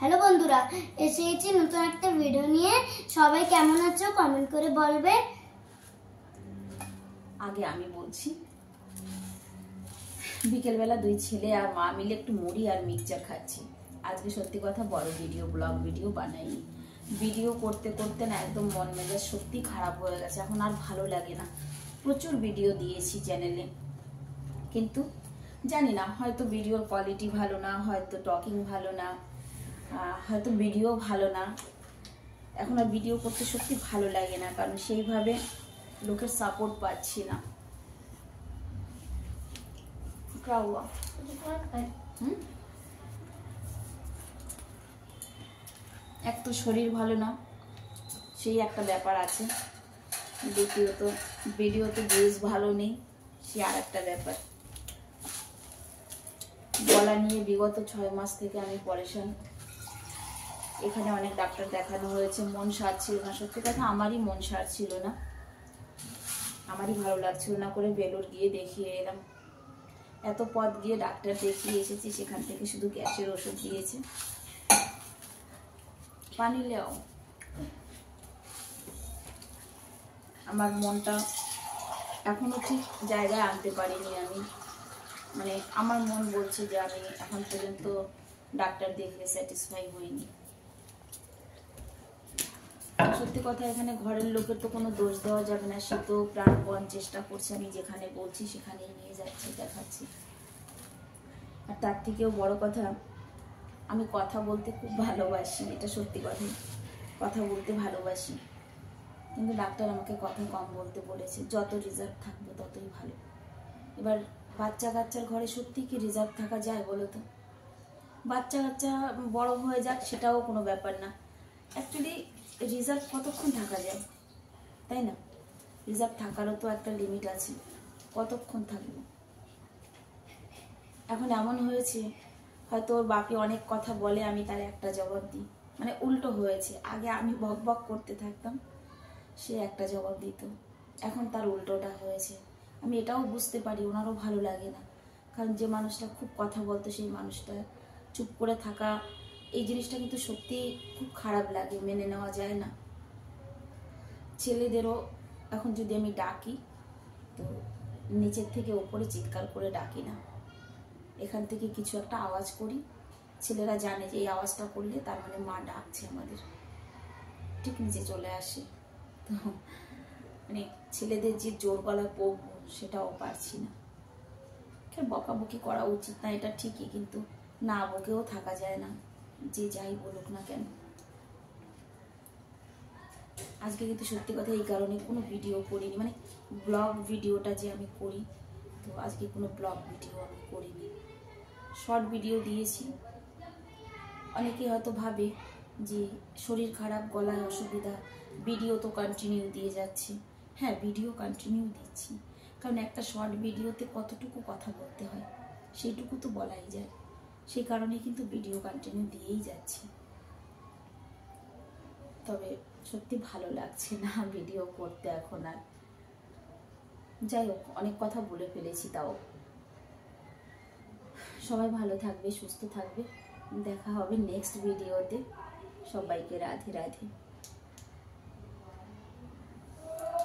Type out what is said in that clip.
Hello বন্ধুরা, এসেছি নতুন একটা ভিডিও নিয়ে। সবাই কেমন আছো কমেন্ট করে বলবে। আগে আমি বলছি, বিকেলবেলা দুই ছেলে আর মা মিলে একটু মুড়ি আর মিক্সচার খাচ্ছি। আজকে সত্যি কথা বড় ব্লগ ভিডিও বানাইনি। ভিডিও করতে করতে না একদম মন মেজাজ সত্যি খারাপ হয়ে গেছে। এখন আর ভালো লাগে না। প্রচুর ভিডিও দিয়েছি চ্যানেলে, কিন্তু জানি না, হয়তো ভিডিওর কোয়ালিটি ভালো না, হয়তো টকিং ভালো না, হয়তো ভিডিও ভালো না। এখন আর ভিডিও করতে সত্যি ভালো লাগে না, কারণ সেইভাবে লোকের সাপোর্ট পাচ্ছি না। এক তো শরীর ভালো না, সেই একটা ব্যাপার আছে। দ্বিতীয়ত ভিডিওতে ভিউজ ভালো নেই, সে আর একটা ব্যাপার। গলা নিয়ে বিগত 6 মাস থেকে আমি পরেশান। এখানে অনেক ডাক্তার দেখানো হয়েছে, মন সারছিল না। সত্যি কথা আমারই মন সারছিল না, আমারই ভালো লাগছিল না করে বেলুর গিয়ে দেখিয়ে এলাম। এত পথ গিয়ে ডাক্তার দেখিয়ে এসেছি, সেখান থেকে শুধু গ্যাসের ওষুধ দিয়েছে। পানি লেও। আমার মনটা এখনো ঠিক জায়গায় আনতে পারিনি আমি। মানে আমার মন বলছে যে আমি এখন পর্যন্ত ডাক্তার দেখে স্যাটিসফাই হইনি। সত্যি কথা, এখানে ঘরের লোকের তো কোনো দোষ দেওয়া যাবে না। সে তো প্রাণপণ চেষ্টা করছে, আমি যেখানে বলছি সেখানেই নিয়ে যাচ্ছি, দেখাচ্ছি। আর তার থেকেও বড় কথা, আমি কথা বলতে খুব ভালোবাসি, এটা সত্যি কথা। কথা বলতে ভালোবাসি, কিন্তু ডাক্তার আমাকে কথা কম বলতে বলেছে। যত রিজার্ভ থাকবে ততই ভালো। এবার বাচ্চা কাচ্চার ঘরে সত্যি কি রিজার্ভ থাকা যায় বলো তো? বাচ্চা কাচ্চা বড় হয়ে যাক, সেটাও কোনো ব্যাপার না। অ্যাকচুয়ালি রিজার্ভ কতক্ষণ থাকা যায়, তাই না? রিজার্ভ থাকারও তো একটা লিমিট আছে, কতক্ষণ থাকবো। এখন এমন হয়েছে, হয়তো ওর বাপি অনেক কথা বলে, আমি তার একটা জবাব দিই। মানে উল্টো হয়েছে, আগে আমি বক বক করতে থাকতাম, সে একটা জবাব দিত। এখন তার উল্টোটা হয়েছে। আমি এটাও বুঝতে পারি ওনারও ভালো লাগে না, কারণ যে মানুষটা খুব কথা বলতো সেই মানুষটা চুপ করে থাকা, এই জিনিসটা কিন্তু সত্যি খুব খারাপ লাগে, মেনে নেওয়া যায় না। ছেলেদেরও এখন যদি আমি ডাকি, তো নিচের থেকে ওপরে চিৎকার করে ডাকি না, এখান থেকে কিছু একটা আওয়াজ করি। ছেলেরা জানে যে এই আওয়াজটা করলে তার মানে মা ডাকছে আমাদের, ঠিক নিচে চলে আসে। তো মানে ছেলেদের যে জোর গলায় পড়বো সেটাও পারছি না। বকাবকি করা উচিত না, এটা ঠিকই, কিন্তু না বকেও থাকা যায় না, যে যাই বলুক না কেন। আজকে কিন্তু সত্যি কথা এই কারণে কোনো ভিডিও করিনি, মানে ব্লগ ভিডিওটা যে আমি করি, তো আজকে কোনো ব্লগ ভিডিও আমি করিনি, শর্ট ভিডিও দিয়েছি। অনেকে হয়তো ভাবে যে শরীর খারাপ, গলায় অসুবিধা, ভিডিও তো কন্টিনিউ দিয়ে যাচ্ছে। হ্যাঁ, ভিডিও কন্টিনিউ দিচ্ছি, কারণ একটা শর্ট ভিডিওতে কতটুকু কথা বলতে হয় সেইটুকু তো বলাই যায়। সেই কারণে কিন্তু ভিডিও কন্টিনিউ দিয়েই যাচ্ছি। তবে সত্যি ভালো লাগছে না ভিডিও করতে এখন আর। যাই হোক, অনেক কথা বলে ফেলেছি। তাও সবাই ভালো থাকবে, সুস্থ থাকবে। দেখা হবে নেক্সট ভিডিওতে। সবাইকে রাধে রাধে।